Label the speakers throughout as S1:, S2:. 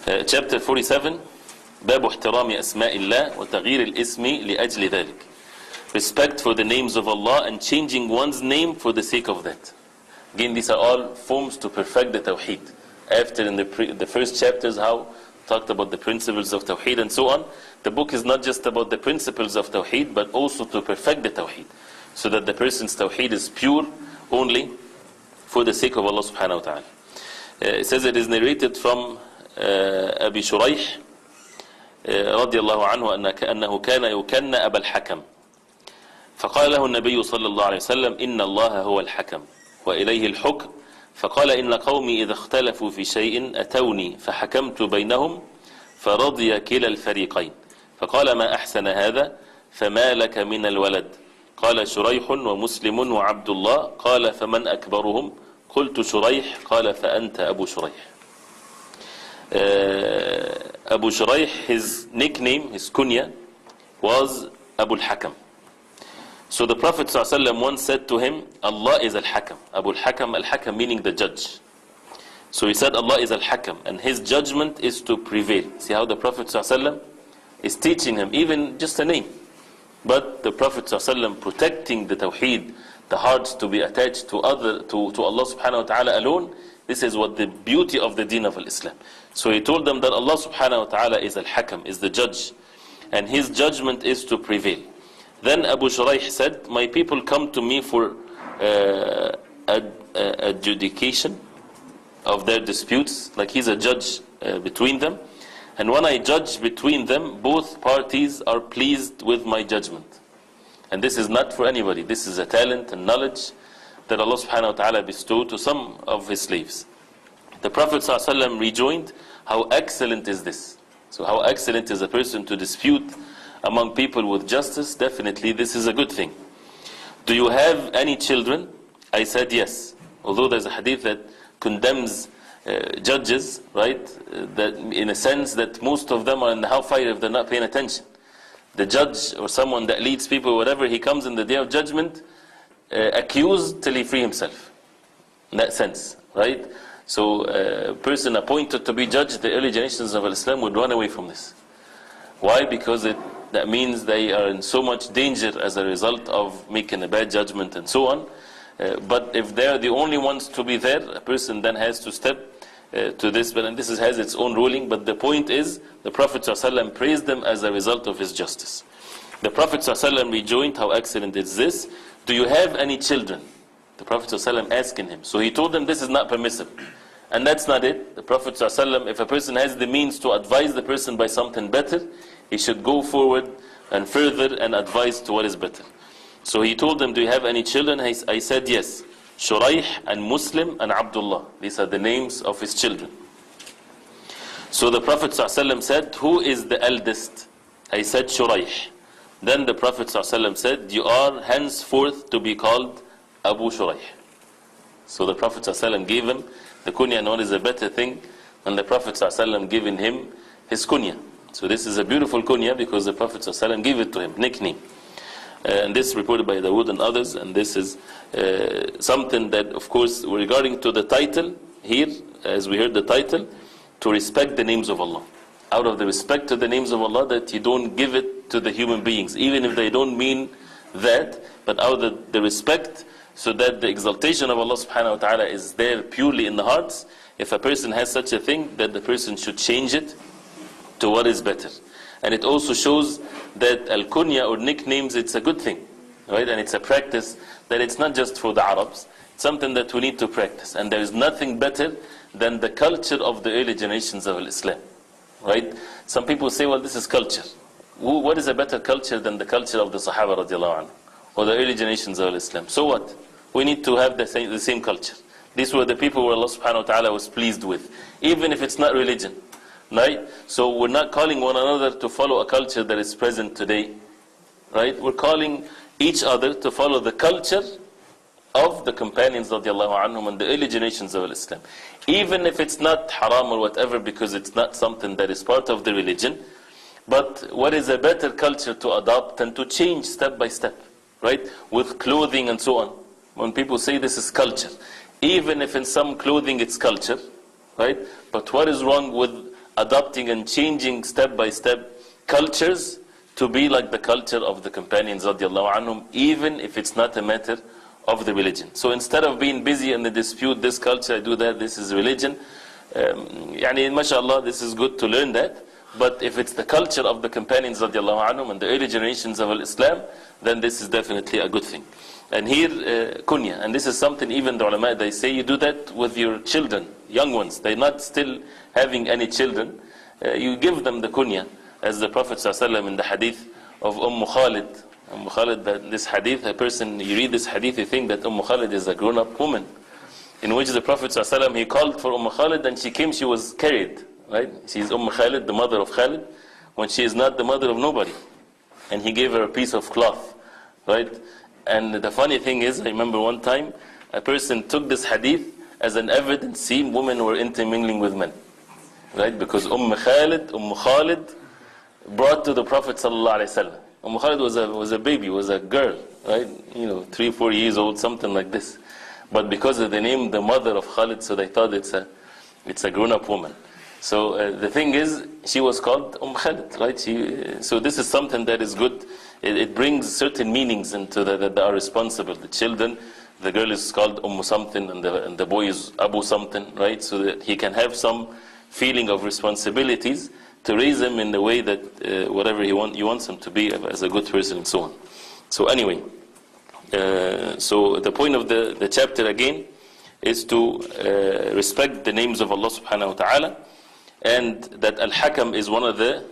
S1: Chapter 47, باب احترام أسماء الله وتغيير الاسم لأجل ذلك. Respect for the names of Allah and changing one's name for the sake of that. Again, these are all forms to perfect the Tawheed. After in the first chapters how talked about the principles of Tawheed and so on, the book is not just about the principles of Tawheed, but also to perfect the Tawheed, so that the person's Tawheed is pure only for the sake of Allah subhanahu wa ta'ala. It says it is narrated from أبي شريح رضي الله عنه أنه كان يكنى أبا الحكم فقال له النبي صلى الله عليه وسلم إن الله هو الحكم وإليه الحكم فقال إن قومي إذا اختلفوا في شيء أتوني فحكمت بينهم فرضي كلا الفريقين فقال ما أحسن هذا فما لك من الولد قال شريح ومسلم وعبد الله قال فمن أكبرهم قلت شريح قال فأنت أبو شريح. Abu Shuraih, his nickname, his kunya, was Abu al-Hakam. So the Prophet ﷺ once said to him, Allah is al-Hakam. Abu al-Hakam, al-Hakam meaning the judge. So he said Allah is al-Hakam and his judgment is to prevail. See how the Prophet ﷺ is teaching him, even just a name. But the Prophet ﷺ protecting the Tawheed, the hearts to be attached to Allah subhanahu wa ta'ala alone. This is what the beauty of the deen of Islam. So he told them that Allah subhanahu wa ta'ala is al-Hakam, is the judge, and his judgment is to prevail. Then Abu Shuraih said, my people come to me for adjudication of their disputes, like he's a judge between them. And when I judge between them, both parties are pleased with my judgment. And this is not for anybody. This is a talent and knowledge that Allah subhanahu wa ta'ala bestowed to some of his slaves. The Prophet ﷺ rejoined, how excellent is this? So how excellent is a person to dispute among people with justice? Definitely this is a good thing. Do you have any children? I said yes. Although there's a hadith that condemns judges, right? That in a sense that most of them are in the hellfire if they're not paying attention. The judge or someone that leads people, whatever, he comes in the day of judgment accused till he free himself. In that sense, right? So a person appointed to be judge, the early generations of Islam would run away from this. Why? Because that means they are in so much danger as a result of making a bad judgment and so on. But if they're the only ones to be there, a person then has to step to this, and this has its own ruling. But the point is, the Prophet ﷺ praised them as a result of his justice. The Prophet ﷺ rejoined, how excellent is this? Do you have any children? The Prophet ﷺ asking him. So he told them this is not permissible. And that's not it. The Prophet ﷺ, if a person has the means to advise the person by something better, he should go forward and further and advise to what is better. So he told them, do you have any children? I said yes. Shuraih and Muslim and Abdullah. These are the names of his children. So the Prophet ﷺ said, who is the eldest? I said Shuraih. Then the Prophet ﷺ said, you are henceforth to be called Abu Shuraih. So the Prophet ﷺ gave him the kunya, known as a better thing than the Prophet ﷺ giving him his kunya. So this is a beautiful kunya because the Prophet ﷺ gave it to him, nickname. And this is reported by Dawood and others, and this is something that, of course, regarding to the title, here, as we heard the title, to respect the names of Allah. Out of the respect to the names of Allah, that you don't give it to the human beings, even if they don't mean that, but out of the respect, so that the exaltation of Allah subhanahu wa ta'ala is there purely in the hearts. If a person has such a thing, that the person should change it to what is better. And it also shows that al-kunya or nicknames, it's a good thing, right? And it's a practice that it's not just for the Arabs. It's something that we need to practice. And there is nothing better than the culture of the early generations of Islam, right? Some people say, well, this is culture. What is a better culture than the culture of the Sahaba radiallahu anhu, or the early generations of Islam? So what? We need to have the same culture. These were the people who Allah subhanahu wa ta'ala was pleased with, even if it's not religion. Right? So we're not calling one another to follow a culture that is present today. Right? We're calling each other to follow the culture of the companions radiallahu anhum and the early generations of Islam. Even if it's not haram or whatever, because it's not something that is part of the religion. But what is a better culture to adopt and to change step by step? Right? With clothing and so on. When people say this is culture, even if in some clothing it's culture, right? But what is wrong with adopting and changing step by step cultures to be like the culture of the companions radiallahu anhum, even if it's not a matter of the religion. So instead of being busy in the dispute, this culture, I do that, this is religion, yani mashallah, this is good to learn that. But if it's the culture of the companions radiallahu anhum and the early generations of Islam, then this is definitely a good thing. And here, kunya, and this is something even the ulama, they say you do that with your children, young ones. They're not still having any children. You give them the kunya, as the Prophet ﷺ in the hadith of Khalid. Khalid, that this hadith, a person, you read this hadith, you think that Khalid is a grown-up woman, in which the Prophet ﷺ, he called for Khalid, and she came, she was carried, right? She's Khalid, the mother of Khalid, when she is not the mother of nobody. And he gave her a piece of cloth, right? And the funny thing is, I remember one time, a person took this hadith as an evidence, see, women were intermingling with men, right? Because Khalid brought to the Prophet ﷺ. Khalid was a baby, was a girl, right? 3-4 years old, something like this. But because of the name, the mother of Khalid, so they thought it's a grown-up woman. So the thing is, she was called Khalid, right? So this is something that is good. It brings certain meanings into that are responsible. The children, the girl is called something, and the boy is Abu something, right? So that he can have some feeling of responsibilities to raise him in the way that whatever he wants him to be as a good person and so on. So anyway, so the point of the chapter again is to respect the names of Allah subhanahu wa ta'ala, and that Al-Hakam is one of the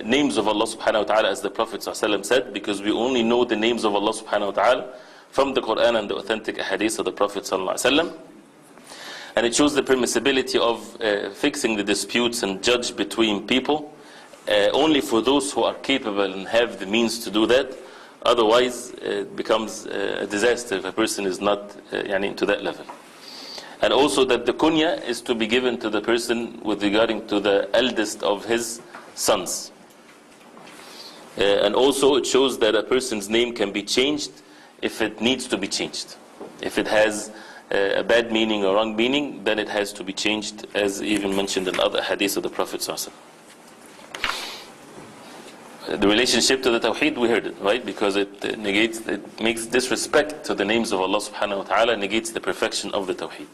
S1: names of Allah subhanahu wa ta'ala, as the Prophet ﷺ said, because we only know the names of Allah subhanahu wa ta'ala from the Quran and the authentic hadith of the Prophet ﷺ. And it shows the permissibility of fixing the disputes and judge between people only for those who are capable and have the means to do that. Otherwise, it becomes a disaster if a person is not to that level. And also that the kunya is to be given to the person with regarding to the eldest of his sons. And also it shows that a person's name can be changed if it needs to be changed. If it has a bad meaning or wrong meaning, then it has to be changed, as even mentioned in other hadiths of the Prophet ﷺ. The relationship to the Tawheed, we heard it, right? Because it makes disrespect to the names of Allah subhanahu wa ta'ala, negates the perfection of the Tawheed.